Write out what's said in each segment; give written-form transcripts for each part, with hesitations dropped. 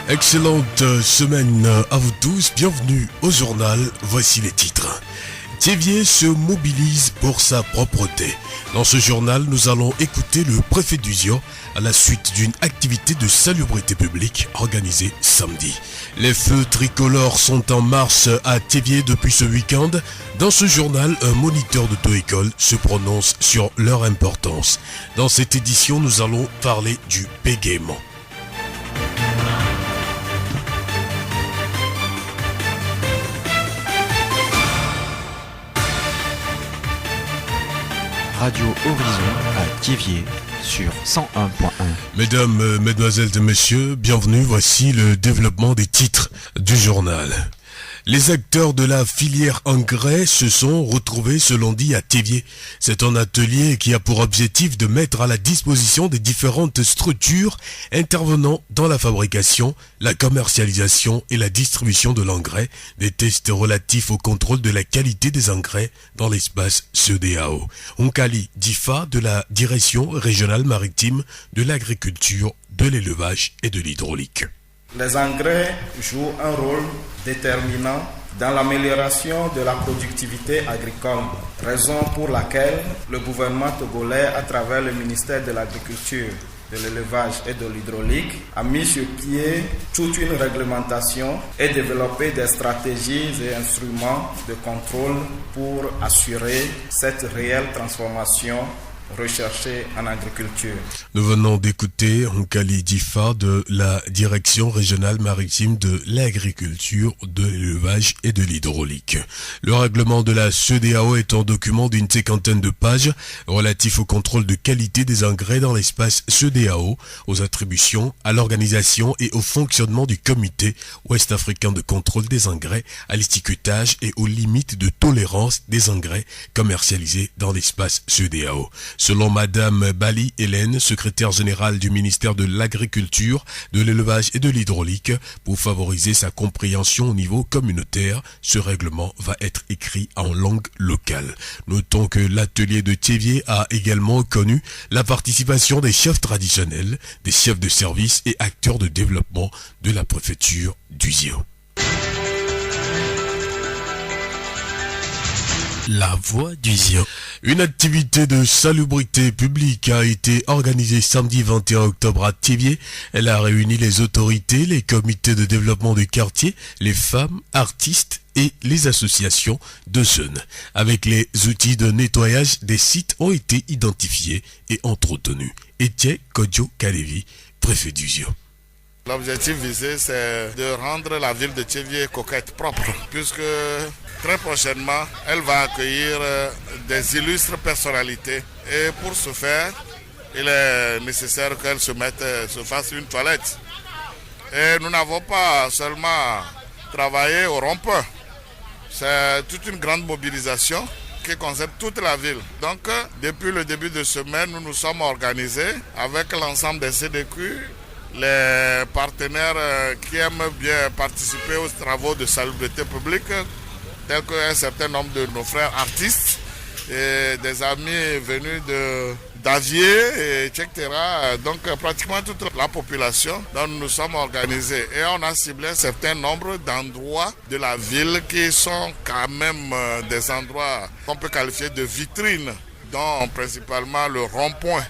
Excellente semaine à vous tous, bienvenue au journal, voici les titres. Thiévié se mobilise pour sa propreté. Dans ce journal, nous allons écouter le préfet d'Uzio à la suite d'une activité de salubrité publique organisée samedi. Les feux tricolores sont en marche à Thiévié depuis ce week-end. Dans ce journal, un moniteur d'auto-école se prononce sur leur importance. Dans cette édition, nous allons parler du bégaiement. Radio Horizon à Thiévié sur 101.1. Mesdames, mesdemoiselles et messieurs, bienvenue, voici le développement des titres du journal. Les acteurs de la filière engrais se sont retrouvés ce lundi à Thiévié. C'est un atelier qui a pour objectif de mettre à la disposition des différentes structures intervenant dans la fabrication, la commercialisation et la distribution de l'engrais, des tests relatifs au contrôle de la qualité des engrais dans l'espace CEDEAO. Onkali Difa de la Direction régionale maritime de l'agriculture, de l'élevage et de l'hydraulique. Les engrais jouent un rôle déterminant dans l'amélioration de la productivité agricole, raison pour laquelle le gouvernement togolais, à travers le ministère de l'Agriculture, de l'Élevage et de l'Hydraulique, a mis sur pied toute une réglementation et développé des stratégies et instruments de contrôle pour assurer cette réelle transformation recherché en agriculture. Nous venons d'écouter Onkali Difa de la Direction régionale maritime de l'agriculture, de l'élevage et de l'hydraulique. Le règlement de la CEDEAO est un document d'une 50aine de pages relatif au contrôle de qualité des engrais dans l'espace CEDEAO, aux attributions, à l'organisation et au fonctionnement du comité ouest-africain de contrôle des engrais, à l'étiquetage et aux limites de tolérance des engrais commercialisés dans l'espace CEDEAO. Selon Madame Bali Hélène, secrétaire générale du ministère de l'Agriculture, de l'Élevage et de l'Hydraulique, pour favoriser sa compréhension au niveau communautaire, ce règlement va être écrit en langue locale. Notons que l'atelier de Thiévié a également connu la participation des chefs traditionnels, des chefs de service et acteurs de développement de la préfecture d'Uzio. La voix d'Uzio. Une activité de salubrité publique a été organisée samedi 21 octobre à Thiévié. Elle a réuni les autorités, les comités de développement du quartier, les femmes, artistes et les associations de jeunes. Avec les outils de nettoyage, des sites ont été identifiés et entretenus. Etienne Kodjo Kalevi, préfet d'Uzio. L'objectif visé, c'est de rendre la ville de Thiévié coquette, propre, puisque très prochainement, elle va accueillir des illustres personnalités. Et pour ce faire, il est nécessaire qu'elle se fasse une toilette. Et nous n'avons pas seulement travaillé au rond-point. C'est toute une grande mobilisation qui concerne toute la ville. Donc, depuis le début de semaine, nous nous sommes organisés avec l'ensemble des CDQ, les partenaires qui aiment bien participer aux travaux de salubrité publique, tels qu'un certain nombre de nos frères artistes et des amis venus d'Avier, etc. Donc pratiquement toute la population. Donc nous nous sommes organisés et on a ciblé un certain nombre d'endroits de la ville qui sont quand même des endroits qu'on peut qualifier de vitrines, dont principalement le rond-point.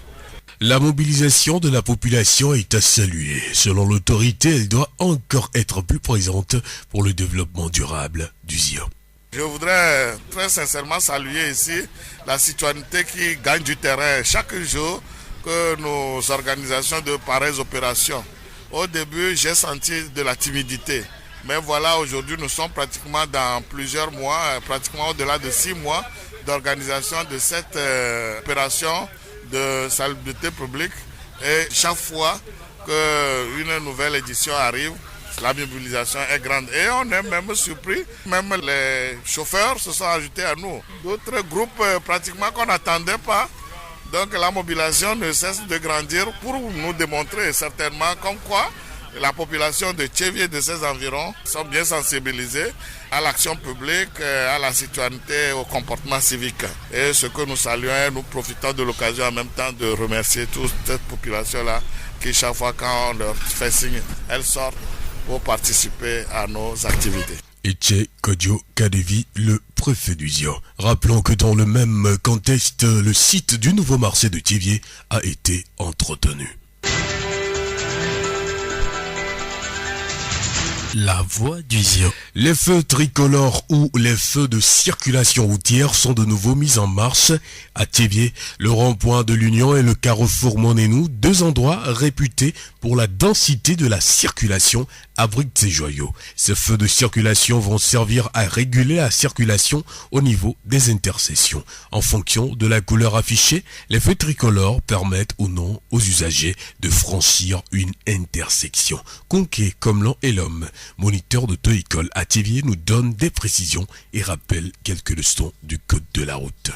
La mobilisation de la population est à saluer. Selon l'autorité, elle doit encore être plus présente pour le développement durable d'Uzio. Je voudrais très sincèrement saluer ici la citoyenneté qui gagne du terrain chaque jour que nos organisations de pareilles opérations. Au début, j'ai senti de la timidité. Mais voilà, aujourd'hui, nous sommes pratiquement dans plusieurs mois, pratiquement au-delà de 6 mois d'organisation de cette opération de salubrité publique. Et chaque fois qu'une nouvelle édition arrive, la mobilisation est grande. Et on est même surpris, même les chauffeurs se sont ajoutés à nous. D'autres groupes pratiquement qu'on n'attendait pas. Donc la mobilisation ne cesse de grandir pour nous démontrer certainement comme quoi la population de Thiévié et de ses environs sont bien sensibilisés à l'action publique, à la citoyenneté, au comportement civique. Et ce que nous saluons, nous profitons de l'occasion en même temps de remercier toute cette population-là qui chaque fois quand on leur fait signe, elles sortent pour participer à nos activités. Etche Kodjo Kadevi, le préfet du Zion. Rappelons que dans le même contexte, le site du nouveau marché de Thiviers a été entretenu. La voix du Zion. Les feux tricolores ou les feux de circulation routière sont de nouveau mis en marche à Thiviers. Le rond-point de l'Union et le carrefour Monénou, deux endroits réputés pour la densité de la circulation, abritent ces joyaux. Ces feux de circulation vont servir à réguler la circulation au niveau des intersections. En fonction de la couleur affichée, les feux tricolores permettent ou non aux usagers de franchir une intersection. Conquet comme l'an et l'homme, moniteur d'auto-école à Thiviers, nous donne des précisions et rappelle quelques leçons du code de la route.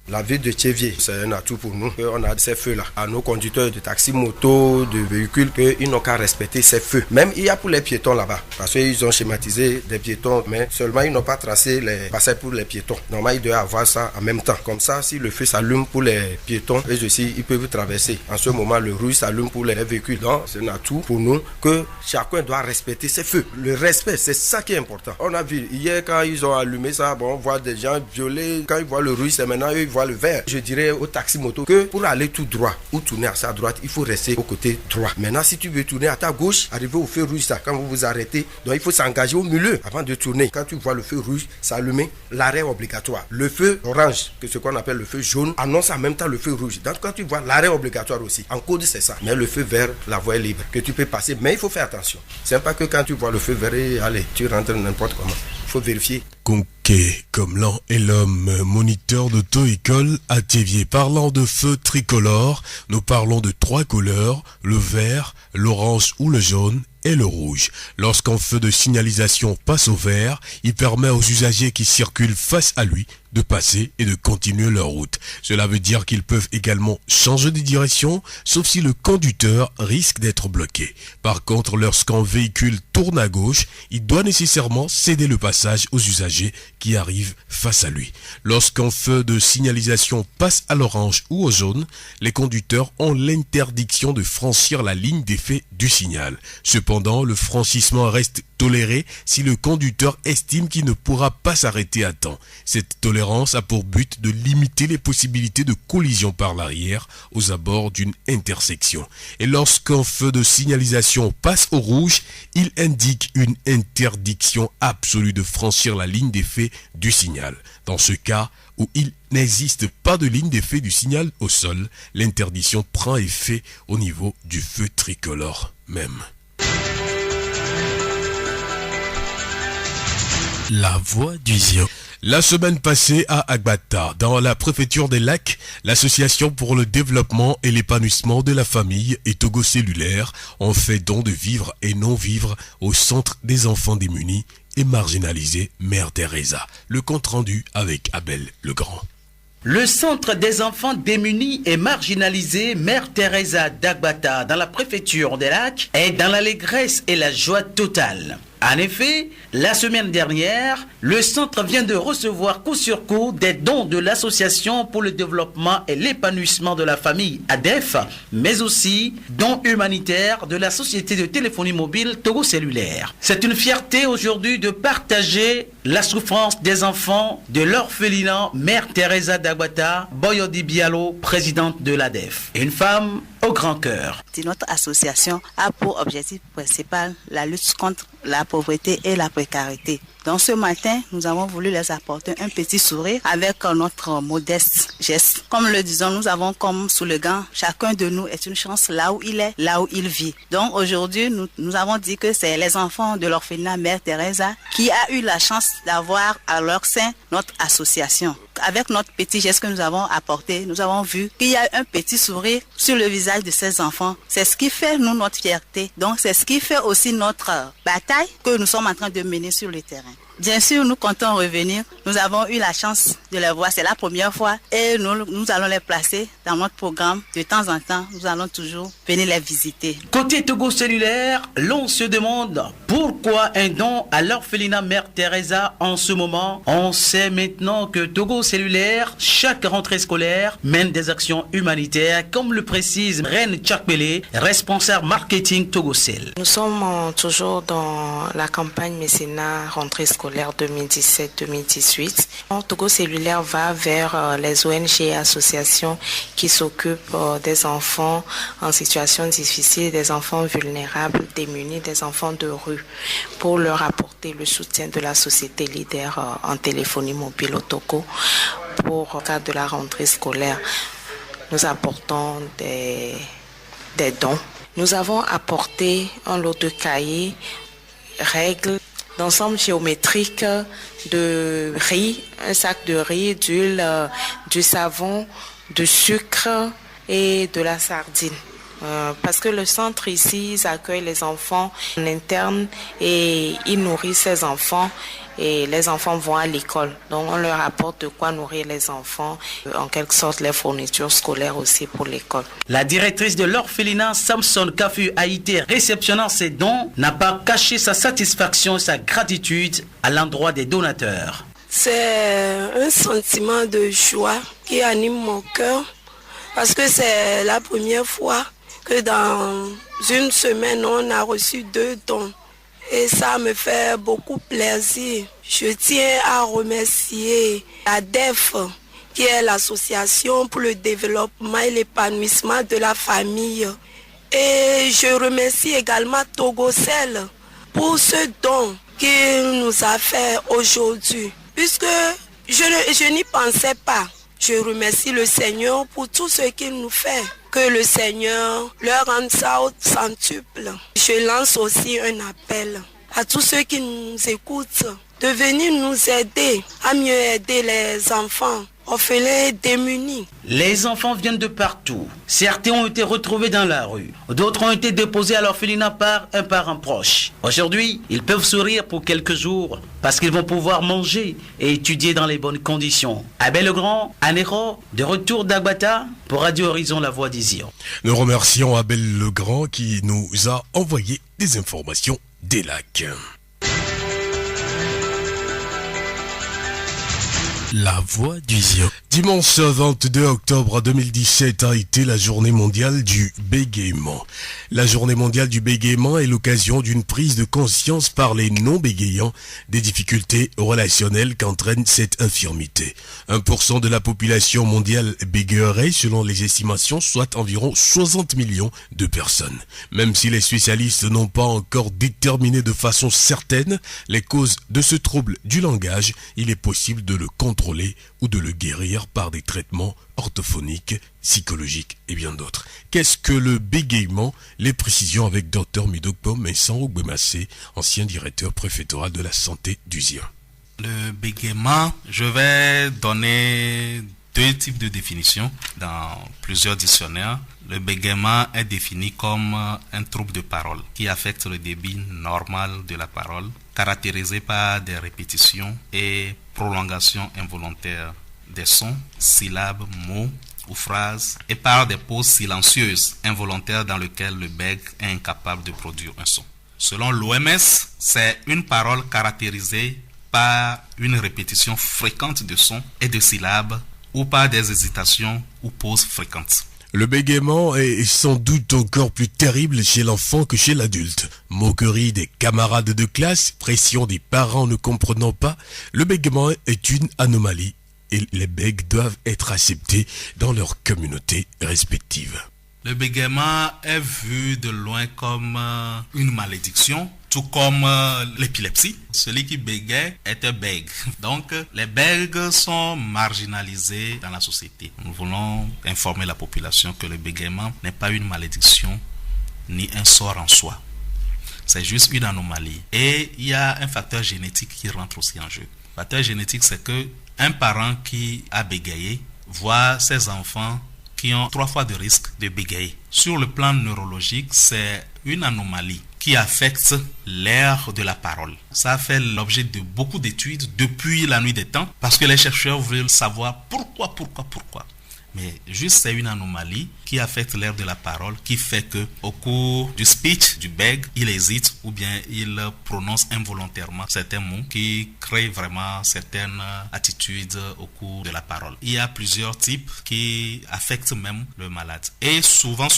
La ville de Thiviers, c'est un atout pour nous. On a ces feux-là. À nos conducteurs de taxi, moto, de véhicules, qu'ils n'ont qu'à respecter ces feux. Même il y a pour les piétons là-bas. Parce qu'ils ont schématisé des piétons, mais seulement ils n'ont pas tracé les passages pour les piétons. Normalement, ils doivent avoir ça en même temps. Comme ça, si le feu s'allume pour les piétons, eux aussi, ils peuvent traverser. En ce moment, le rouge s'allume pour les véhicules. Donc, c'est un atout pour nous que chacun doit respecter ces feux. Le respect, c'est ça qui est important. On a vu hier, quand ils ont allumé ça, bon, on voit des gens violets. Quand ils voient le rouge, c'est maintenant eux, ils voient le vert. Je dirais au taxi moto que pour aller tout droit ou tourner à sa droite, il faut rester au côté droit. Maintenant, si tu veux tourner à ta gauche, arriver au feu rouge, ça, quand vous vous arrêtez, donc il faut s'engager au milieu avant de tourner. Quand tu vois le feu rouge s'allumer, l'arrêt obligatoire. Le feu orange, que ce qu'on appelle le feu jaune, annonce en même temps le feu rouge. Donc quand tu vois l'arrêt obligatoire aussi, en code c'est ça. Mais le feu vert, la voie est libre, que tu peux passer. Mais il faut faire attention. C'est pas que quand tu vois le feu vert, allez, tu rentres n'importe comment. Il faut vérifier. Conquet comme l'an et l'homme, moniteur d'auto-école à Thiviers. Parlant de feu tricolore, nous parlons de trois couleurs, le vert, l'orange ou le jaune et le rouge. Lorsqu'un feu de signalisation passe au vert, il permet aux usagers qui circulent face à lui de passer et de continuer leur route. Cela veut dire qu'ils peuvent également changer de direction, sauf si le conducteur risque d'être bloqué. Par contre, lorsqu'un véhicule tourne à gauche, il doit nécessairement céder le passage aux usagers qui arrivent face à lui. Lorsqu'un feu de signalisation passe à l'orange ou au jaune, les conducteurs ont l'interdiction de franchir la ligne d'effet du signal. Cependant, le franchissement reste toléré si le conducteur estime qu'il ne pourra pas s'arrêter à temps. Cette tolérance a pour but de limiter les possibilités de collision par l'arrière aux abords d'une intersection. Et lorsqu'un feu de signalisation passe au rouge, il indique une interdiction absolue de franchir la ligne d'effet du signal. Dans ce cas où il n'existe pas de ligne d'effet du signal au sol, l'interdiction prend effet au niveau du feu tricolore même. La voix du Zion. La semaine passée à Agbata, dans la préfecture des Lacs, l'association pour le développement et l'épanouissement de la famille et Togo Cellulaire ont fait don de vivres et non-vivres au centre des enfants démunis et marginalisés Mère Teresa. Le compte rendu avec Abel Legrand. Le centre des enfants démunis et marginalisés Mère Teresa d'Agbata dans la préfecture des Lacs est dans l'allégresse et la joie totale. En effet, la semaine dernière, le centre vient de recevoir coup sur coup des dons de l'association pour le développement et l'épanouissement de la famille ADEF, mais aussi dons humanitaires de la société de téléphonie mobile Togo Cellulaire. C'est une fierté aujourd'hui de partager la souffrance des enfants de l'orphelinat Mère Teresa d'Agbata, Boyodi Bialo, présidente de l'ADEF. Une femme au grand cœur. Notre association a pour objectif principal la lutte contre la pauvreté et la précarité. Donc ce matin, nous avons voulu les apporter un petit sourire avec notre modeste geste. Comme le disons, nous avons comme slogan, chacun de nous est une chance là où il est, là où il vit. Donc aujourd'hui, nous avons dit que c'est les enfants de l'orphelinat Mère Teresa qui a eu la chance d'avoir à leur sein notre association. Avec notre petit geste que nous avons apporté, nous avons vu qu'il y a un petit sourire sur le visage de ces enfants. C'est ce qui fait, nous, notre fierté. Donc, c'est ce qui fait aussi notre bataille que nous sommes en train de mener sur le terrain. Bien sûr, nous comptons revenir. Nous avons eu la chance de les voir. C'est la première fois et nous allons les placer dans notre programme. De temps en temps, nous allons toujours venir les visiter. Côté Togo Cellulaire, l'on se demande pourquoi un don à l'orphelinat Mère Teresa en ce moment. On sait maintenant que Togo Cellulaire, chaque rentrée scolaire, mène des actions humanitaires, comme le précise Reine Tchakpele, responsable marketing Togo Cell. Nous sommes toujours dans la campagne mécénat rentrée scolaire 2017-2018. Togo Cellulaire va vers les ONG et associations qui s'occupent des enfants en situation difficile, des enfants vulnérables, démunis, des enfants de rue, pour leur apporter le soutien de la société leader en téléphonie mobile au Togo. Pour le cadre de la rentrée scolaire, nous apportons des dons. Nous avons apporté un lot de cahiers, règles, d'ensemble géométrique, de riz, un sac de riz, d'huile, du savon, du sucre et de la sardine. Parce que le centre ici, ils accueillent les enfants en interne et ils nourrissent ces enfants et les enfants vont à l'école. Donc on leur apporte de quoi nourrir les enfants, en quelque sorte les fournitures scolaires aussi pour l'école. La directrice de l'orphelinat Samson Kafu Haïté, réceptionnant ces dons, n'a pas caché sa satisfaction et sa gratitude à l'endroit des donateurs. C'est un sentiment de joie qui anime mon cœur parce que c'est la première fois que dans une semaine, on a reçu 2 dons. Et ça me fait beaucoup plaisir. Je tiens à remercier l'ADEF, qui est l'association pour le développement et l'épanouissement de la famille. Et je remercie également Togo Cell pour ce don qu'il nous a fait aujourd'hui. Puisque je n'y pensais pas. Je remercie le Seigneur pour tout ce qu'il nous fait. Que le Seigneur leur rende ça au centuple. Je lance aussi un appel à tous ceux qui nous écoutent de venir nous aider à mieux aider les enfants orphelins et démunis. Les enfants viennent de partout. Certains ont été retrouvés dans la rue. D'autres ont été déposés à l'orphelinat par un parent proche. Aujourd'hui, ils peuvent sourire pour quelques jours parce qu'ils vont pouvoir manger et étudier dans les bonnes conditions. Abel Legrand, Anéro, de retour d'Agbata pour Radio Horizon, la voix des Zion. Nous remercions Abel Legrand qui nous a envoyé des informations des lacs. La voix du Zion. Dimanche 22 octobre 2017 a été la journée mondiale du bégaiement. La journée mondiale du bégaiement est l'occasion d'une prise de conscience par les non-bégayants des difficultés relationnelles qu'entraîne cette infirmité. 1% de la population mondiale bégayerait selon les estimations, soit environ 60 millions de personnes. Même si les spécialistes n'ont pas encore déterminé de façon certaine les causes de ce trouble du langage, il est possible de le contrôler ou de le guérir par des traitements orthophoniques, psychologiques et bien d'autres. Qu'est-ce que le bégaiement? Les précisions avec Dr Midokpo Messan Ogbemassé, ancien directeur préfectoral de la santé du Zion. Le bégaiement, je vais donner 2 types de définitions dans plusieurs dictionnaires. Le bégaiement est défini comme un trouble de parole qui affecte le débit normal de la parole, caractérisé par des répétitions et prolongations involontaires des sons, syllabes, mots ou phrases, et par des pauses silencieuses involontaires dans lesquelles le bègue est incapable de produire un son. Selon l'OMS, c'est une parole caractérisée par une répétition fréquente de sons et de syllabes ou par des hésitations ou pauses fréquentes. Le bégaiement est sans doute encore plus terrible chez l'enfant que chez l'adulte. Moquerie des camarades de classe, pression des parents ne comprenant pas, le bégaiement est une anomalie et les bègues doivent être acceptés dans leur communauté respective. Le bégaiement est vu de loin comme une malédiction, tout comme l'épilepsie. Celui qui bégaye est un bègue. Donc, les bègues sont marginalisés dans la société. Nous voulons informer la population que le bégaiement n'est pas une malédiction ni un sort en soi. C'est juste une anomalie. Et il y a un facteur génétique qui rentre aussi en jeu. Le facteur génétique, c'est que un parent qui a bégayé voit ses enfants qui ont 3 fois de risque de bégayer. Sur le plan neurologique, c'est une anomalie qui affecte l'aire de la parole. Ça a fait l'objet de beaucoup d'études depuis la nuit des temps parce que les chercheurs veulent savoir pourquoi. Mais juste c'est une anomalie qui affecte l'aire de la parole qui fait que au cours du speech, du beg, il hésite ou bien il prononce involontairement certains mots qui créent vraiment certaines attitudes au cours de la parole. Il y a plusieurs types qui affectent même le malade. Et souvent,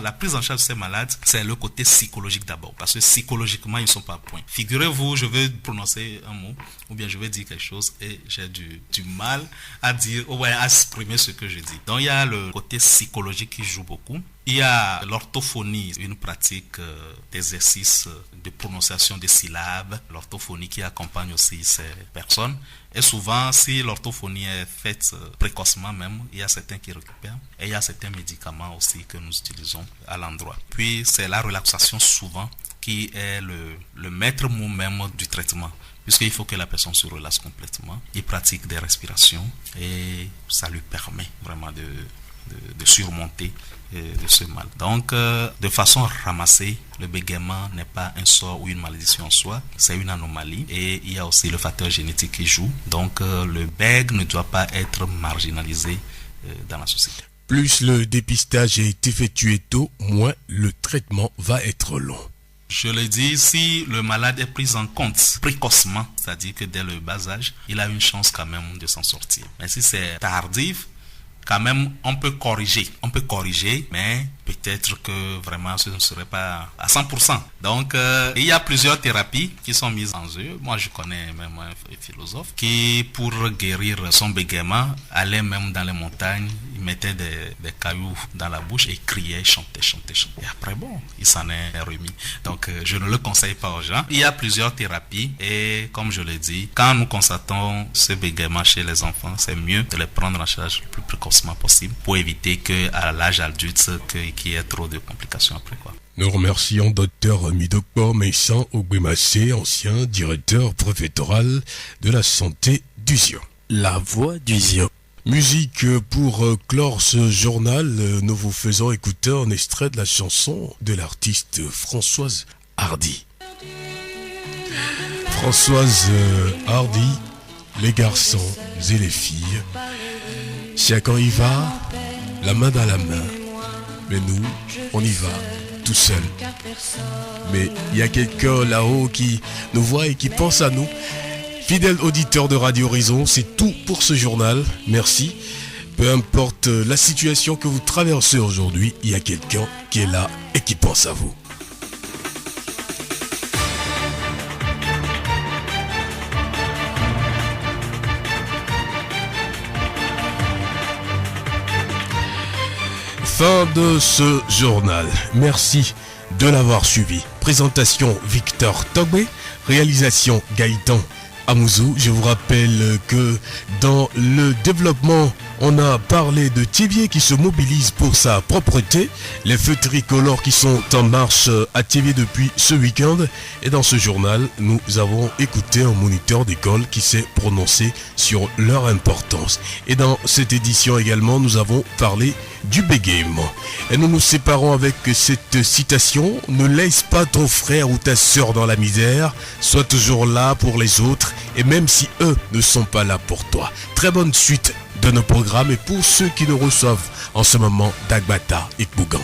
la prise en charge de ces malades, c'est le côté psychologique d'abord. Parce que psychologiquement, ils ne sont pas à point. Figurez-vous, je vais prononcer un mot ou bien je vais dire quelque chose et j'ai du mal à dire ou à exprimer ce que je dis. Donc il y a le côté psychologique qui joue beaucoup. Il y a l'orthophonie, une pratique d'exercice de prononciation des syllabes, l'orthophonie qui accompagne aussi ces personnes. Et souvent, si l'orthophonie est faite précocement même, il y a certains qui récupèrent. Et il y a certains médicaments aussi que nous utilisons à l'endroit. Puis c'est la relaxation souvent qui est le maître mot même du traitement. Puisqu'il faut que la personne se relaxe complètement. Il pratique des respirations et ça lui permet vraiment de surmonter de ce mal. Donc, de façon ramassée, le bégaiement n'est pas un sort ou une malédiction en soi, c'est une anomalie et il y a aussi le facteur génétique qui joue. Donc, le bègue ne doit pas être marginalisé dans la société. Plus le dépistage est effectué tôt, moins le traitement va être long. Je le dis, si le malade est pris en compte précocement, c'est-à-dire que dès le bas âge, il a une chance quand même de s'en sortir. Mais si c'est tardif, quand même, on peut corriger, mais peut-être que vraiment ce ne serait pas à 100%. Donc, il y a plusieurs thérapies qui sont mises en œuvre. Moi, je connais même un philosophe qui, pour guérir son bégaiement, allait même dans les montagnes, il mettait des cailloux dans la bouche et criait, chantait. Et après, bon, il s'en est remis. Donc, je ne le conseille pas aux gens. Il y a plusieurs thérapies et, comme je l'ai dit, quand nous constatons ce bégaiement chez les enfants, c'est mieux de les prendre en charge le plus précocement possible pour éviter qu'à l'âge adulte, qu'il y ait trop de complications après, quoi. Nous remercions Dr Midokpo Meissan Ogwemase, ancien directeur préfectoral de la santé du Zion. La voix du Zion. Musique pour clore ce journal, nous vous faisons écouter un extrait de la chanson de l'artiste Françoise Hardy. Françoise Hardy, les garçons et les filles, chacun y va, la main dans la main, mais nous, on y va tout seul. Mais il y a quelqu'un là-haut qui nous voit et qui pense à nous. Fidèles auditeurs de Radio Horizon, c'est tout pour ce journal. Merci. Peu importe la situation que vous traversez aujourd'hui, il y a quelqu'un qui est là et qui pense à vous. Fin de ce journal. Merci de l'avoir suivi. Présentation Victor Togbe, réalisation Gaëtan Amouzou. Je vous rappelle que dans le développement, on a parlé de Thiviers qui se mobilise pour sa propreté, les feux tricolores qui sont en marche à Thiviers depuis ce week-end. Et dans ce journal, nous avons écouté un moniteur d'école qui s'est prononcé sur leur importance. Et dans cette édition également, nous avons parlé du bégaiement. Et nous nous séparons avec cette citation: ne laisse pas ton frère ou ta sœur dans la misère, sois toujours là pour les autres, et même si eux ne sont pas là pour toi. Très bonne suite de nos programmes et pour ceux qui nous reçoivent en ce moment d'Agbata et Kougan.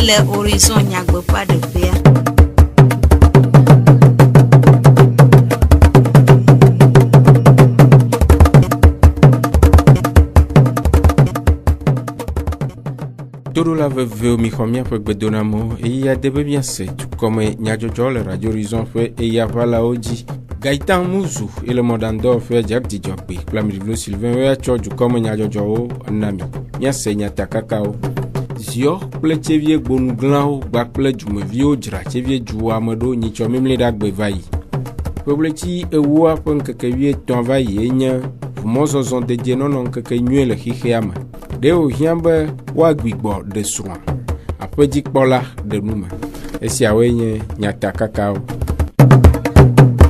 Le horizon nyagbe pas de paix. Todo la veve o mihomia pe gbedonamo e ya debe bien se tout comme nyajojo le Radio Horizon fait et ya vala oji Gaëtan Amouzou et le Mondando fait Jack Dijokbe Plamidlo Sylvain ya choju comme nyajojo o nami nya se nya takakao zio kple tsevie gbonuglãwo kpakple dzumeviwo dzra tsevie dzu ame ɖewo nyitsɔ mimli ɖe agbe va yi. Ƒeʋletsi ewoa ƒe ŋkeke 13 va yi enye mɔzɔzɔ dedienɔnɔ ŋkeke nyuie le xixea me. Ɖewo hiã be woagbigbɔ ɖe srɔ̃a, aƒedzikpɔla ɖe nume. Esiawoe nye nyatakakawo.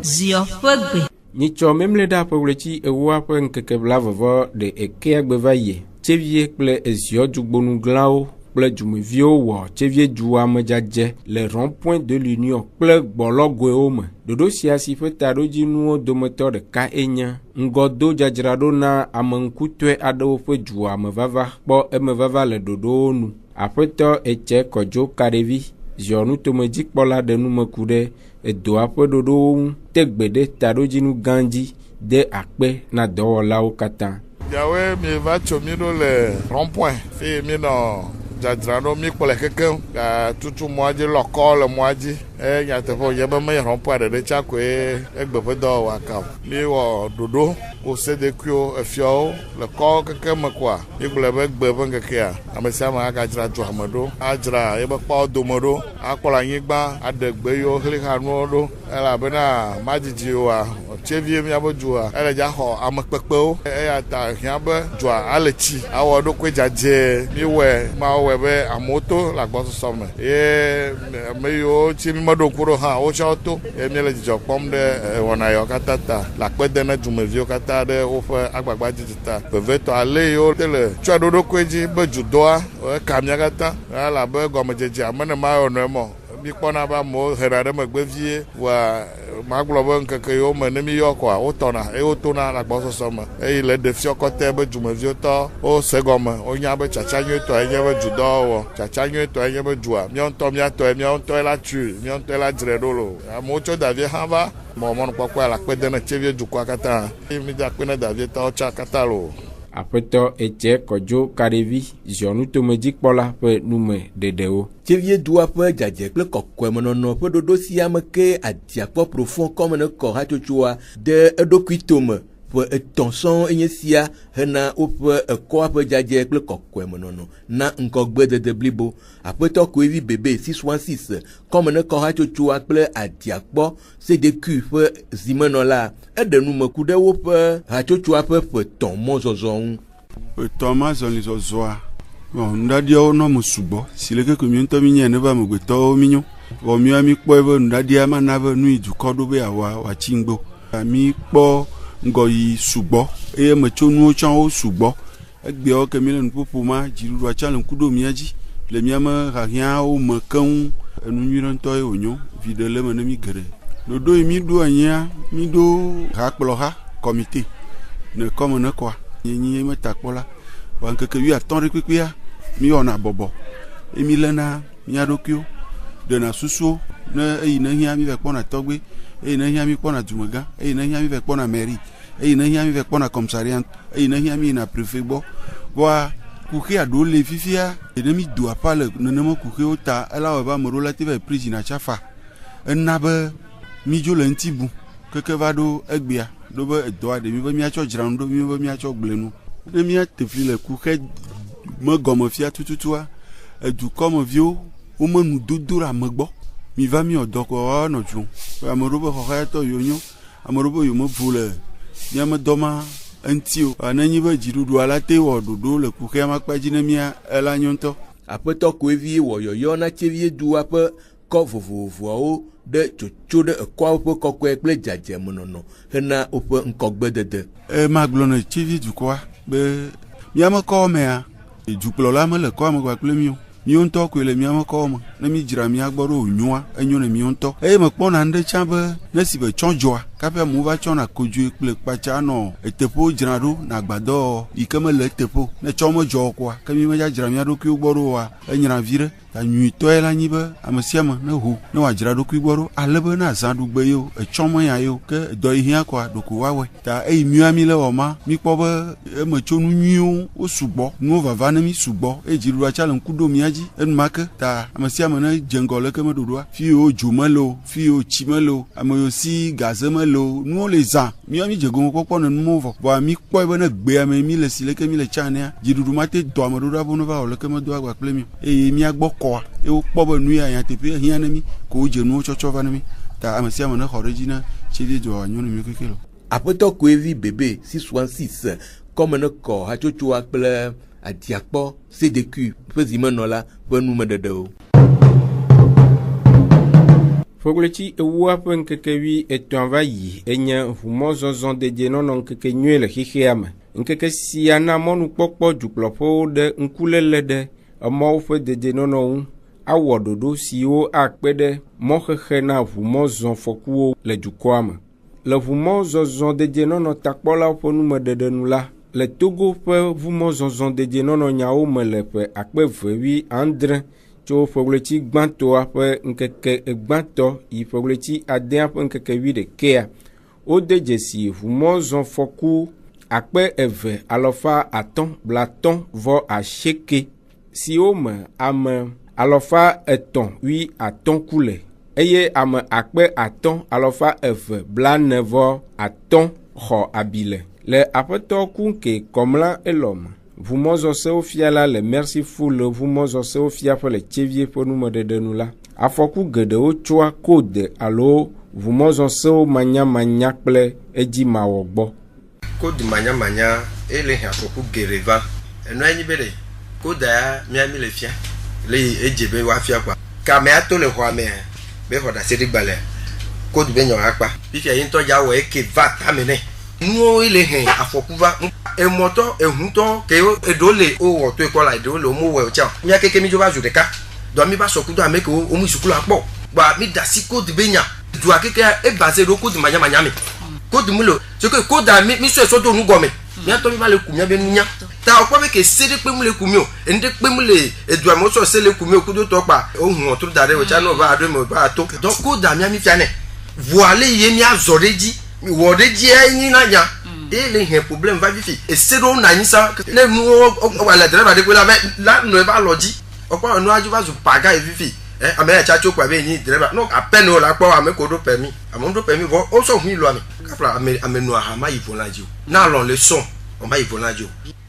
Zio ƒe gbe. Nyitsɔ mimli ɖe ƒeʋletsi ewoa ƒe ŋkeke blavevɔ ɖe ekea gbe va yi. Tsevie kple ezio dzugbonuglãwo kple dzumeviwo wɔ tsevie dzu amedzadze le rond-point de l'Union kple gbɔlɔgoewo me. Ɖoɖo sia si ƒe taɖodzinuwo dometɔ ɖeka enye ŋgɔdo dzadzraɖo na amenukutɔe aɖewo ƒe dzu amevava kpɔ emevava le ɖoɖowo nu. Aƒetɔ Etse Kɔdzo Kaɖevi ziɔnutomedzikpɔla ɖe numeku ɖe edoa ƒe ɖoɖowo ŋu te gbe ɖe taɖodzinu gã dzi de akpe na dɔwɔlawo katã. Yawe mi va tso mi ɖo le rond-point fi mi nɔ dzadzraɖo mi kpɔ le kekeŋ tutu mɔa dzi lɔkɔ le mɔa dzi nyateƒe ye be me rond-point ɖeɖe tsa koe egbe ƒe dɔwɔwɔ ka mi wɔ ɖoɖo osedekuiwo efiawo le kɔ keke me koa mi gblɔ be gbe ƒe ŋkekea ame sia ame agadzra dua me ɖo adzra yebe kpawo dome ɖo akpɔ anyigba aɖe gbe yiwo xli xa nuwo ɖo elabena madzidzi oa tsevie miabe dzua ele dza xɔ ame kpekpewo eya ta hiã be dzua ale tsi awɔ ɖokui dzadze mi wɔe ma wɔe be amewo to le agbɔsɔsɔ me ye ame yiwo tsi meɖo ŋku ɖo hã wotsɔ to ye mi le dzidzɔ kpɔm ɖe wɔna yawo katã ta le akpede ne dumeviwo katã ɖe woƒe agbagba dzidzi ta vevetɔ ale yiwo te le tsɔe ɖo ɖokui dzi be dzudoa eka mia katã elabe gɔmedzedze ame ne ma yɔ nɔe mɔ mi kpɔna be amewo hena ɖe megbe vie wa magblɔ be ŋkeke yiwo me ne mi yɔ koa wotɔna eye wotona le agbɔsɔsɔ me eye le ɖe fiɔ kɔtɛ be dumeviwo tɔ wose gɔme wonya be tsatsa nyuietɔ enye be dzudɔwɔwɔ tsatsa nyuietɔ enye be dzua míawo ŋutɔ míatɔe míawo ŋutɔe la tui míawo ŋutɔe la dzre ɖo lo amewo tso davie hã va mɔmɔnukpɔkpɔe le akpede ne tsevie dukɔa katã mi da akpe ne davietɔwo tsa katã lo. Aƒetɔ Etse Kɔdzo Kaɖevi ziɔnutomedzikpɔla ƒe nume ɖeɖewo. Tsevie dua ƒe dzadze kple kɔkɔemenɔnɔ ƒe ɖoɖo sia me ke adiakpɔ profond kɔme ne kɔ hatsotsoa de eɖokui tome ƒe etɔ̃ sɔŋ enye sia hena woƒe ekɔa ƒe dzadze kple kɔkɔemenɔnɔ na ŋgɔgbedede blibo. Aƒetɔ Koevi Bebe 616 kɔme ne kɔ hatsotsoa kple adiakpɔ sedekui ƒe zimenɔla eɖe numeku ɖe woƒe hatsotsoa ƒe ƒe etɔ̃ mɔzɔzɔ ŋu. Etɔ̃ ma zɔlizɔzɔa nuɖaɖiawo nɔ me sugbɔ si leke ke mi ŋutɔ mi nye ne be amegbetɔwo mi nyo vɔ mia mi kpɔe be nuɖaɖia mana be nu yi dukɔ ɖo be wòatsi ŋgbo mi kpɔ ŋgɔ yi sugbɔ eye me tso nuwo tsã wo sugbɔ egbeawo ke mi le nuƒoƒo ma dziɖuɖua tsã le ŋku ɖo mia dzi le miame hahiãwo me keŋ enu nyui ɖe ŋutɔ ye wònyo viɖe le me ne mi geɖe ɖoɖo yi mi ɖo anyia mi ɖo hakplɔha kɔmite ne kɔme ne kɔa nyi meta kpɔ la wa ŋkeke 15 ɖe kpekpea mi wɔna bɔbɔ eye mi lena mia ɖokuiwo ɖena susuwo ne eyi ne hiã mi va kpɔna tɔgbe eyi ne hiã mi kpɔna dumegã eyi ne hiã mi va kpɔna mairie eyi ne hiã mi va kpɔna commissariat eyi ne hiã mi yina préfet gbɔ voa kuxea ɖewo le fifia ne mi do apa le nenema kuxewo ta ela wɔ be ame ɖewo la te va pri yina tsafa ena be mi dzo le ŋuti bu keke va ɖo egbea ɖo be edɔa ɖe mi be miatsɔ dzranu ɖo mi be miatsɔ gble nu ne miatefli le kuxe me gɔme fia tututua edukɔmeviwo womenu dodo ɖe ame gbɔ mi va mi wɔ dɔ ko woanɔ dzrom ame ɖewo be xɔxɔyatɔ yiwo nyo ame ɖewo be yiwo mevo le miame dɔ ma eŋuti o ne nyi be dziɖuɖua la te wɔ ɖoɖo le kuxea ma kpa dzi ne mia ela nyo ŋutɔ. Aƒetɔ Koevi wɔ yɔyɔ na tsevie dua ƒe kɔ vovovoawo ɖe tsotso ɖe ekɔawo ƒe kɔkɔe kple dzadzemenɔnɔ hena woƒe ŋkɔgbedede. Magblɔ ne tsevie dukɔa be miame kɔwo mea dukplɔla mele kɔa me kpakple mi o mío ŋutɔ koe le miame kɔwo me ne mi dzra mia gbɔ ɖo wònyoa enyo ne mío ŋutɔ eye mekpɔna ŋɖe tsã be ne si be tsɔ dzɔa kaƒe amewo va tsɔna kodzoe kple kpatsa nɔ eteƒewo dzra ɖo na agbadɔ yi ke mele eteƒe ne tsɔ medzɔ koa ke mi medza dzra mia ɖokuiwo gbɔ ɖo oa enyra vi ɖe ta nyuitɔe la nyi be ame sia ame ne ho ne wòadzra ɖokui gbɔ ɖo ale be na zã ɖugbe yewo etsɔ meya yewo ke dɔ yi hiã koa ɖoko woawɔe ta eyi mia mi le wɔ ma mi kpɔ be eme tso nu nyuiwo wo sugbɔ nuwo vava ne mi sugbɔ eye dziɖuɖua tsa le ŋku ɖo mia dzi enumake ta ame sia sia me ne dzengo le ke me ɖoɖoa fi o dzo mele o fi o tsi mele o ame yo si gaze mele o nuwo le zã mi dze gome kpɔkpɔ ne nuwo vɔ vɔ mi kpɔe be ne gbea me mi le si leke mi le tsanea dziɖuɖu ma te dɔ ame ɖoɖoa bo ne va o leke me do agba kple mi eye mi agbɔ kɔa eye wokpɔ be nu ya nyateƒe hiã ne mi ko wo dze nuwo tsɔtsɔ va ne mi ta ame sia ame ne xɔ ɖe dzi na tsevi doa nyo ne mi keke lo. Aƒetɔ Koevi Bebe 616 kɔme ne kɔ hatsotsoa kple Adiakpɔ CDQ ƒe zimenɔla ƒe numeɖeɖewo. Fogletsi ewua ƒe ŋkekevi etɔ̃ va yi enye ʋumɔzɔzɔ dedienɔnɔ ŋkeke nyuie le xexea me. Ŋkeke sia na mɔnukpɔkpɔ dukplɔƒewo ɖe ŋkuléle ɖe emɔwo ƒe dedienɔnɔ ŋu. Awɔ ɖoɖo siwo akpe ɖe mɔxexe na ʋumɔzɔfɔkuwo le dukɔa me. Le ʋumɔzɔzɔ dedienɔnɔ takpɔlawo ƒe numeɖeɖe nu la, le Togo ƒe ʋumɔzɔzɔ dedienɔnɔ nyawo me le ƒe 2009 tso ƒegletsi gbãtɔa ƒe ŋkeke gbãtɔ yi ƒegletsi adea ƒe ŋkeke 11 wode dzesi ʋumɔzɔfɔku 2,550 siwo me ame 350 ku le eye ame 5,245 xɔ abi le aƒetɔ kunke kɔmla elɔme. Ʋumɔzɔsewo fia la le Merciful le ʋumɔzɔsewo fia ƒe le tsevie ƒe numeɖeɖe nu la. Afɔku geɖewo tsoa kode alo ʋumɔzɔsewo manyamanya kple edzi-mawɔ gbɔ. Kode manyamanya ele hã afɔku geɖe va. Enɔa nyi be ɖe kode ya mi le fia le edze be woafia kpa. Kame ato le xɔa me be xɔ ɖase ɖe gbalẽ kode be nyɔ akpa. Fifia yi ŋutɔ dza wɔ eke va tame nɛ. Nuwo le hɛn afɔku va emɔtɔ ehutɔ ke eɖewo le wowɔ to ekɔ la eɖewo le womo wɔ tsɛ mía keke mi dzo va zu ɖeka dɔ mi va sɔku do ame ke wo mu sukulu akpɔ gba mi da si kóòdù be nya dua keke e base ɖo kóòdù manyamanya me kóòdù mu le ce que kóòdù mi sɔ esɔ do nu gɔme míatɔ mi va le ku mía be nunya ta ɔkpɔ be ke se ɖe kpe mu le ku mi o enu ɖe kpe mu le edua me sɔ se le ku mi o kudo tɔ kpa o hu ɔtɔ da ɖe o tsa ne o va aɖo me o va ato donc kóòdù mía mi fia ne voa le ye mía zɔ ɖe dzi wɔ ɖe dzi enyi na nya. Et les problèmes va vite et c'est donc nanisa les nous on va la driver de la là ne va lodi on peut nous ajouter va paga et vite hein mais chacho kwa be ni driver non à peine la kwa ame ko do permis amondo permis on so hu lo ame kapla ame no ahama ivolanjo na lon le son on va ivolanjo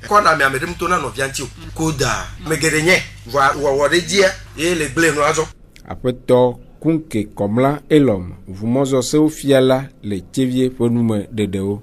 ko na me ame dem to na no vianti koda me gedenye wa de dia et les blé no azo apeto kunke komla elom ʋumɔzɔsewo fia la le tsevie ƒe numeɖeɖewo.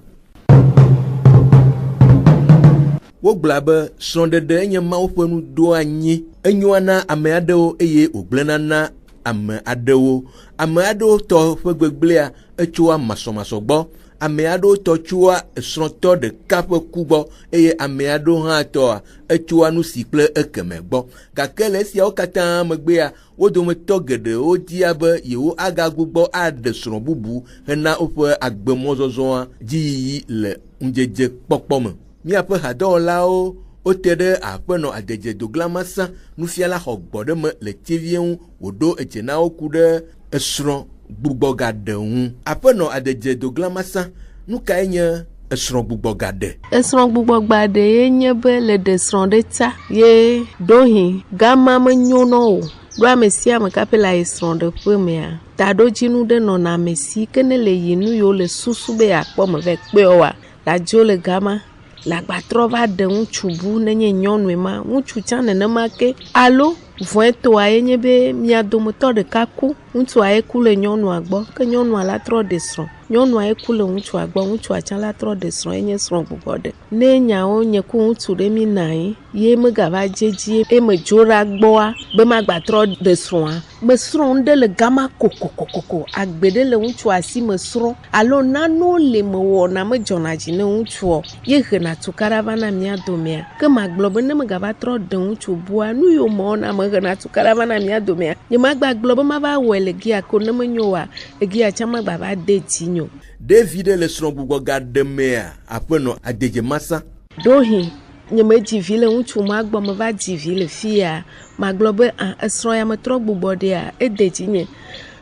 Wogblɔ be srɔ̃ɖeɖe enye Mawu ƒe nuɖo anyi enyoa na ame aɖewo eye wògblẽna na ame aɖewo. Ame aɖewo tɔ ƒe gbegblẽa etsoa masɔmasɔ gbɔ. Ame aɖewo tɔ tsoa srɔ̃tɔ ɖeka ƒe ku gbɔ eye ame aɖewo hã tɔa etsoa nu si kple ekeme gbɔ. Gake le esiawo katã megbea wo dometɔ geɖewo dia be yewo agagbugbɔ aɖe srɔ̃ bubu hena woƒe agbemɔzɔzɔa dziyiyi le ŋudzedze kpɔkpɔ me. Míaƒe hadɔwɔlawo wote ɖe aƒenɔ Adedze Doglamasa nufiala xɔ gbɔɖe me le tsevie ŋu wòɖo edze na wo ku ɖe esrɔ̃ gbugbɔ gaɖe ŋu. Aƒenɔ Adedze Doglamasa nu kae nye esrɔ̃ gbugbɔ gaɖe? Esrɔ̃ gbugbɔ gaɖe ye nye be le ɖe srɔ̃ ɖe ta ye ɖohi gama menyo na o. Ɖo ame sia ame kape le srɔ̃ ɖeƒe mea taɖodzinu ɖe nɔna ame si ke ne le yi nu yiwo le susu be akpɔ me ve kpe oa la dzo le gama. La gbatrɔ va ɖe ŋutsu bu nenye nyɔnue ma ŋutsu tsã nenema ke alo vɔ̃etoa ye nye be mia dometɔ ɖeka ku ŋutsua ye ku le nyɔnua gbɔ ke nyɔnua la trɔ ɖe srɔ̃ nyɔnua ye ku le ŋutsua gbɔ ŋutsua tsã la trɔ ɖe srɔ̃ ye nye srɔ̃ gbugbɔ ɖe ne nyawo nye ku ŋutsu ɖe mi na anyi ye megava dzedzi ye me dzo ɖa gbɔa be magbatrɔ ɖe srɔ̃a me srɔ̃ ɖe le gama kokokokoko agbe ɖe le ŋutsua si me srɔ̃ alo nanewo le me wɔna me dzɔna dzi ne ŋutsua ye hena tukaɖa va na mia domea ke magblɔ be ne megava trɔ ɖe ŋutsu bua nu yiwo me wɔna me hena tukaɖa va na mia domea nye magba gblɔ be mava wɔe le gia ko ne menyo wa egia tsã magba va de dzi nyo. Ɖevi ɖe le srɔ̃ gbugbɔ gaɖe mea aƒenɔ Adedze Masa. Ɖohi nye me dzi vi le ŋutsu ma gbɔ me va dzi vi le fia magblɔ be esrɔ̃ ya me trɔ gbugbɔ ɖea ede dzi nye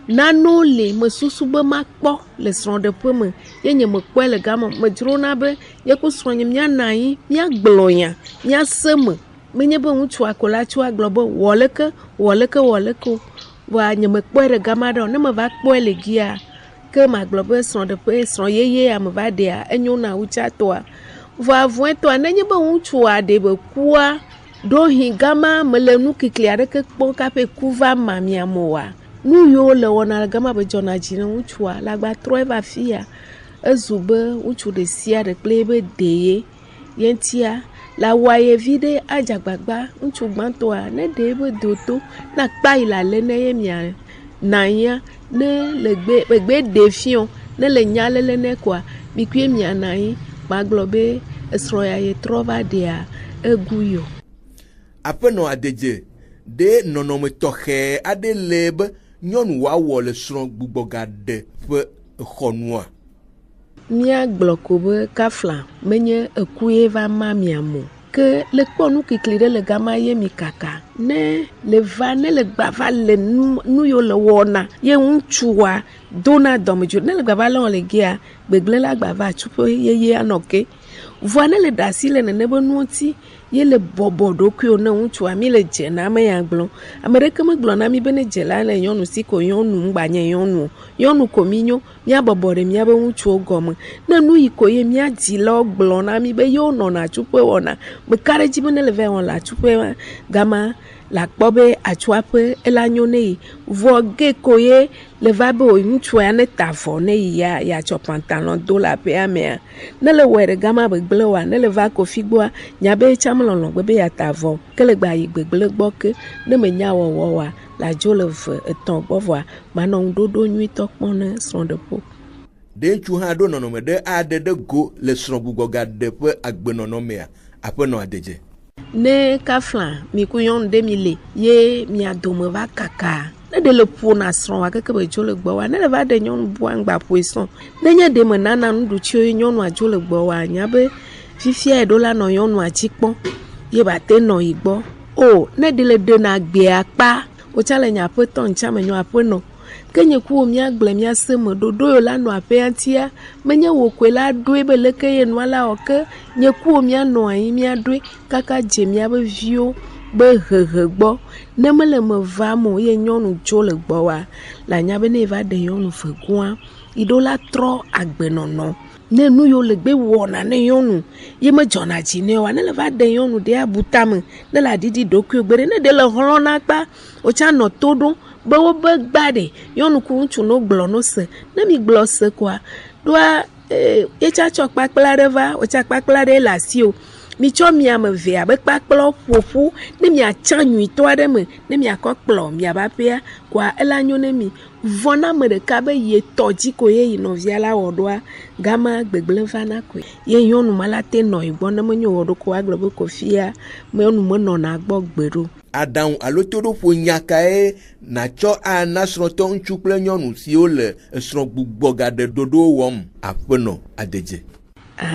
nanewo le me susu be makpɔ le srɔ̃ɖeƒe me ye nye me kpɔe le gama me dzrona be ye ku srɔ̃ nye mia na anyi mia gblɔ nya mia se me menye be ŋutsua ko la tso agblɔ be wɔleke voa nye me kpɔe ɖe gama ɖo ne me va kpɔe le gia ke magblɔ be srɔ̃ɖeƒe srɔ̃ yeye ame va ɖea enyo na wutsatɔa voa vɔetɔa nenye be ŋutsua ɖe be kua ɖo hi gama mele nu kikli aɖeke kpɔm kaƒe ku va mamia moa nu yiwo le wɔna le gama be dzɔna dzi ne ŋutsua la gba trɔe va fia ezu be ŋutsu ɖe sia ɖe kple ebe deye ye ŋutia la waye vi ɖe adzagbagba ŋutsu gbãtɔa ne ɖe ebe doto na kpa yi la le ne ye mia nanya ne le gbe ɖe fiɔ ne le nya lele ne koa mikue mia nanyi magblɔ be esrɔ̃ ya ye trɔ va ɖea egu yo. Aƒenɔ Adedze ɖe nɔnɔme tɔxɛ aɖe le be nyɔnu woawɔ le srɔ̃ gbugbɔ gaɖe ƒe xɔnua. Míagblɔ ko be kafla menye eku ye va ma miamo ke le kpɔ nu kikli ɖe le gama ye mi kaka ne le va ne le gbava le nu yiwo le wɔna ye ŋutsua dona dɔmedzo ne le gbava le wɔn le gea gbegblẽ la gbava tsuƒe yeye anɔ ke voa ne le ɖe asi le nene be nuoti ye le bɔbɔ ɖokuiwo ne ŋutsua mi le dze na ame ya gblɔ ame ɖeke megblɔ na mi be ne dze la le nyɔnu si ko nyɔnu ŋgba nye nyɔnu ko mi nyo míabɔbɔ ɖe míabe ŋutsuwo gɔme ne nu yi ko ye mía dzilawo gblɔ na mi be yewo nɔna atsuƒe wɔna meka ɖe dzi be ne le va wɔn le atsuƒe gama la kpɔ be atsuaƒe ela nyo ne yi vɔ ge ko ye le va be ŋutsua ne ta avɔ ne yi ya yatsɔ pantalon do le aƒea mea ne le wɔe ɖe gama gbegblẽ wa ne le va kofi gbɔa nya be tsam lɔlɔ gbe be ya ta avɔ ke le gba yi gbegblẽ gbɔ ke ne me nya wɔwɔ wa la dzo le ve etɔ̃ gbɔ voa manɔ ŋuɖoɖo nyuitɔ kpɔm ne srɔ̃ɖeƒo. Ɖe ŋutsu hã ɖo nɔnɔme ɖe aɖe ɖe go le srɔ̃gbugbɔ gaɖe ƒe agbenɔnɔmea Aƒenɔ Adedze. Ne kafla mi ku nyɔnu ɖe mi le ye mia dome va kaka ne ɖe le ƒona srɔ̃wa keke be dzo le gbɔ wa ne le va ɖe nyɔnu bua ŋgba ƒoe srɔ̃ nenye ɖe me nana nuɖutsiwo ye nyɔnua dzo le gbɔ wa nya be fifia ye ɖo la nɔ nyɔnua dzi kpɔm ye ba te nɔ yi gbɔ o ne ɖe le ɖena gbea kpa wotsa le nye aƒetɔ ntsa me nyɔ aƒenɔ ke nye ku wo míagblẽ míase me ɖoɖo yo la nɔ aƒea ŋutia menye wo koe la ɖoe be leke ye nua la wɔ ke nye ku wo míanɔ anyi míaɖoe kaka dze míabe viwo be hehe gbɔ ne mele me va mo ye nyɔnu dzo le gbɔ wa la nya be ne va ɖe nyɔnu vegua yi ɖo la trɔ agbenɔnɔ ne nu yiwo le gbe wɔna ne nyɔnu ye me dzɔna dzi ne wa ne le va ɖe nyɔnu ɖe abu tame ne le adidi ɖokui gbe ɖe ne ɖe le hlɔna kpa wotsa nɔ to ɖom be wo be gba ɖe nyɔnu ku ŋutsu no gblɔ no se ne mi gblɔ se koa ɖoa ye tsa tsɔ kpakpla ɖe va wotsa kpakpla ɖe le asi o mi tsɔ mia me ve abe kpakplɔ ƒoƒu ne miatsa nyuitɔ aɖe me ne miakɔ kplɔ miaba ƒea koa ela nyo ne mi vɔ na ame ɖeka be ye tɔ dzi ko ye yi nɔvia la wɔ ɖoa gama gbegblẽ va na koe ye nyɔnu ma la te nɔ yi gbɔ ne menye wɔ ɖo ko agblɔ be kofia nyɔnu menɔna gbɔ gbe ɖo. Aɖaŋu alo toɖoƒo nyakae natsɔ ana srɔ̃tɔ ŋutsu kple nyɔnu siwo le srɔ̃ gbugbɔ gaɖe ɖoɖo wɔm Aƒenɔ Adedze.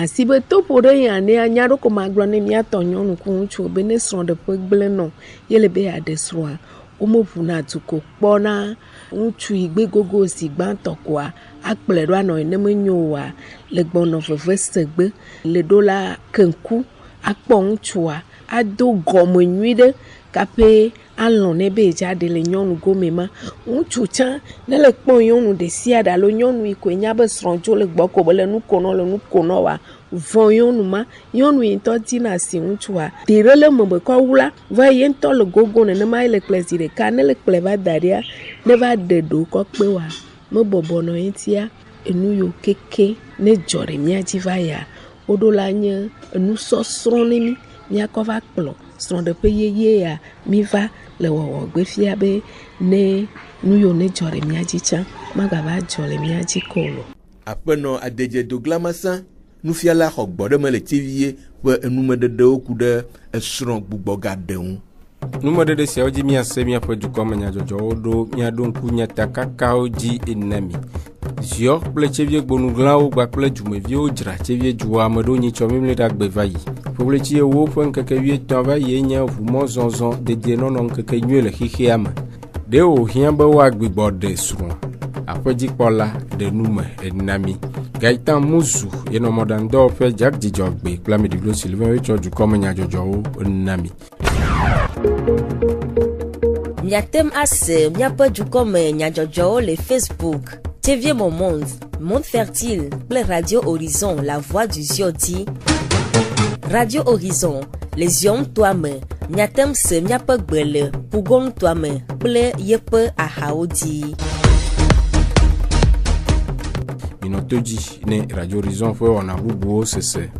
Si be toƒo ɖe ya ne anya ɖo ko magblɔ ne míatɔ nyɔnu ku ŋutsu be ne srɔ̃ɖeƒe gblẽ nɔ ye le be yaɖe srɔ̃a womeʋuna du ko kpɔna ŋutsu yi gbe gogo si gbãtɔ koa akplɔe ɖo anɔ ne menyo wa le gbɔnɔ veve segbe le ɖo la kenku akpɔ ŋutsua ado gɔme nyui ɖe kape alɔ ne be dza ɖe le nyɔnu gome ma ŋutsu tsã ne le kpɔ nyɔnu ɖe sia ɖe alo nyɔnu yi ko nya be srɔ̃ dzo le gbɔ ko be le nu konɔ wa vɔ nyɔnu ma nyɔnu yi ŋutɔ dina si ŋutsua ɖe ɖe le me be kɔ wula va ye ŋutɔ le gogo nenema ye le kple zi ɖeka ne le kple va da ɖia ne va ɖe ɖo kɔ kpe wa mebɔbɔ nɔ ŋutia enu yo keke ne dzɔ ɖe mía dzi va ya woɖo la nye enusɔsrɔ̃ ne mi míakɔ va kplɔ srɔ̃ɖeƒe yeye ya mi va le wɔwɔ gbe fia be ne nu yo ne dzɔ ɖe mía dzi tsã magava dzɔ le mía dzi ko lo. Aƒenɔ Adedze Doglamasa nufiala xɔ gbɔɖeme le TV ƒe enumeɖeɖewo ku ɖe esrɔ̃ gbugbɔ gaɖe ŋu. Numeɖeɖe siawo dzi míase míaƒe dukɔme nyadzɔdzɔwo ɖo míaɖo ŋku nyatakakawo dzi enemi. Ziɔ kple tsevie gbonuglãwo kpakple dzumeviwo dzra tsevie dzua ame ɖewo nyi tsɔ mimli ɖe agbe va yi. Ƒobletsi ewo ƒe ŋkeke 13 va yi nye ʋumɔzɔzɔ dedienɔnɔ ŋkeke nyui le xixea me. Ɖe wòhiã be woagbigbɔ ɖe srɔ̃. Aƒedzikpɔla ɖe nume enami. Gaitan Muzu yenɔ mɔɖaŋudɔwɔƒe Jack Dzidzɔgbe kple Ameɖiblo Sylvain wotsɔ dukɔme nyadzɔdzɔwo enami. Miatem ase miape dukome nyadjojo le Facebook. TV Mon Monde, Monde Fertile, le Radio Horizon, La Voix du Ziodi. Radio Horizon, les yom toi-même. Miatem se miape gbele, Pougon toi-même, ple yepe ahaodi. Minotoji ne Radio Horizon fwe wana bubu sese.